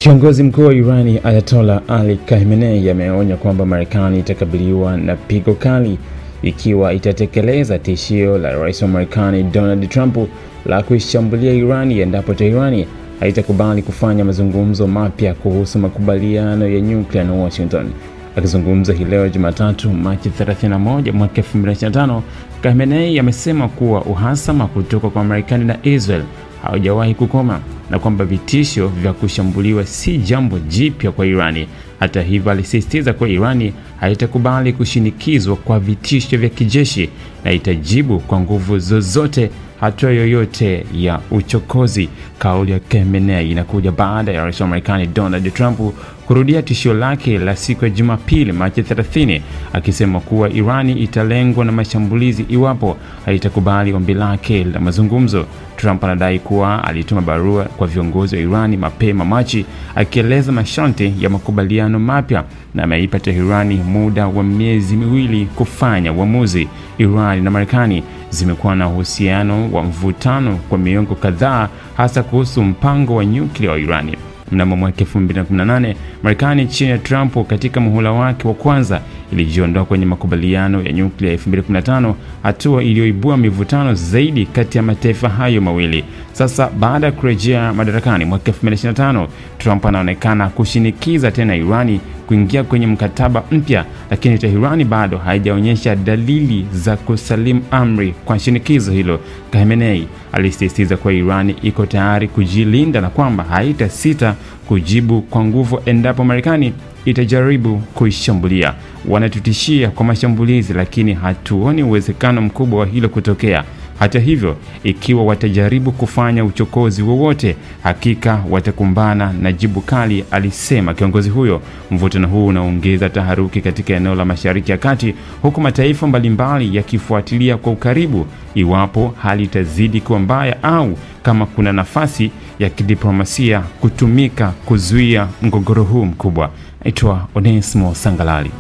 Kiongozi mkuu wa Irani Ayatollah Ali Khamenei ameonya kwamba Marekani itakabiliwa na pigo kali ikiwa itatekeleza tishio la Rais wa Marekani Donald Trump la kuishambulia Irani endapo Tehran haitakubali kufanya mazungumzo mapya kuhusu makubaliano ya nyuklia na Washington. Akizungumza hii leo Jumatatu Machi 31 mwaka 2025, Khamenei amesema kuwa uhasama kutoka kwa Marekani na Israel haujawahi kukoma na kwamba vitisho vya kushambuliwa si jambo jipya kwa Irani. Hata hivyo, alisisitiza kuwa Irani haitakubali kushinikizwa kwa vitisho vya kijeshi na itajibu kwa nguvu zozote hatua yoyote ya uchokozi. Kauli ya Khamenei inakuja baada ya Rais wa Marekani Donald Trump kurudia tishio lake la siku ya Jumapili Machi 30, akisema kuwa Irani italengwa na mashambulizi iwapo haitakubali ombi lake la mazungumzo. Trump anadai kuwa alituma barua kwa viongozi wa Irani mapema Machi akieleza masharti ya makubaliano mapya na ameipa Tehran muda wa miezi miwili kufanya uamuzi. Irani na Marekani zimekuwa na uhusiano wa mvutano kwa miongo kadhaa, hasa kuhusu mpango wa nyuklia wa Irani. Mnamo mwaka 2018, Marekani chini ya Trump katika muhula wake wa kwanza ilijiondoa kwenye makubaliano ya nyuklia ya 2015, hatua iliyoibua mivutano zaidi kati ya mataifa hayo mawili. Sasa baada ya kurejea madarakani mwaka 2025, Trump anaonekana kushinikiza tena Irani kuingia kwenye mkataba mpya, lakini Tehran bado haijaonyesha dalili za kusalimu amri kwa shinikizo hilo. Khamenei alisisitiza kuwa Irani iko tayari kujilinda na kwamba haitasita kujibu kwa nguvu endapo Marekani itajaribu kuishambulia. Wanatutishia kwa mashambulizi, lakini hatuoni uwezekano mkubwa wa hilo kutokea. Hata hivyo, ikiwa watajaribu kufanya uchokozi wowote, hakika watakumbana na jibu kali, alisema kiongozi huyo. Mvutano huu unaongeza taharuki katika eneo la Mashariki ya Kati, huku mataifa mbalimbali yakifuatilia kwa ukaribu iwapo hali itazidi kuwa mbaya au kama kuna nafasi ya kidiplomasia kutumika kuzuia mgogoro huu mkubwa. Naitwa Onesmo Sangalali.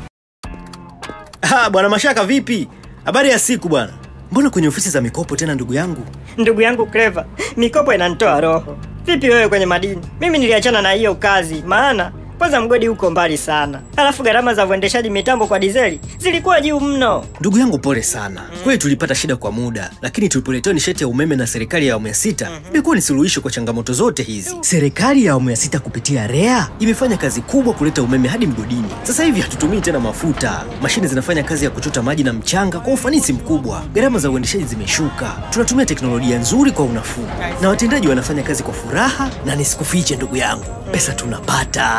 Bwana Mashaka, vipi? Habari ya siku bwana. Mbona kwenye ofisi za mikopo tena ndugu yangu? Ndugu yangu Clever, mikopo inanitoa roho. Vipi wewe kwenye madini? Mimi niliachana na hiyo kazi, maana kwanza mgodi uko mbali sana. Alafu gharama za uendeshaji mitambo kwa dizeli zilikuwa juu mno. Ndugu yangu pole sana. Kweli tulipata shida kwa muda, lakini tulipoletewa nishati ya umeme na serikali ya awamu ya 6, imekuwa ni suluhisho kwa changamoto zote hizi. Serikali ya awamu ya 6 kupitia REA imefanya kazi kubwa kuleta umeme hadi mgodini. Sasa hivi hatutumii tena mafuta. Mashine zinafanya kazi ya kuchota maji na mchanga kwa ufanisi mkubwa. Gharama za uendeshaji zimeshuka. Tunatumia teknolojia nzuri kwa unafuu. Na watendaji wanafanya kazi kwa furaha, na nisikufiche ndugu yangu, pesa tunapata.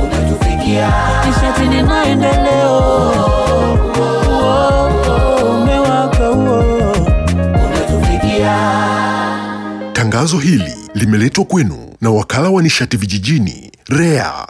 Unatufikia nishati ni maendeleo, umewaka unatufikia. Tangazo hili limeletwa kwenu na wakala wa nishati vijijini REA.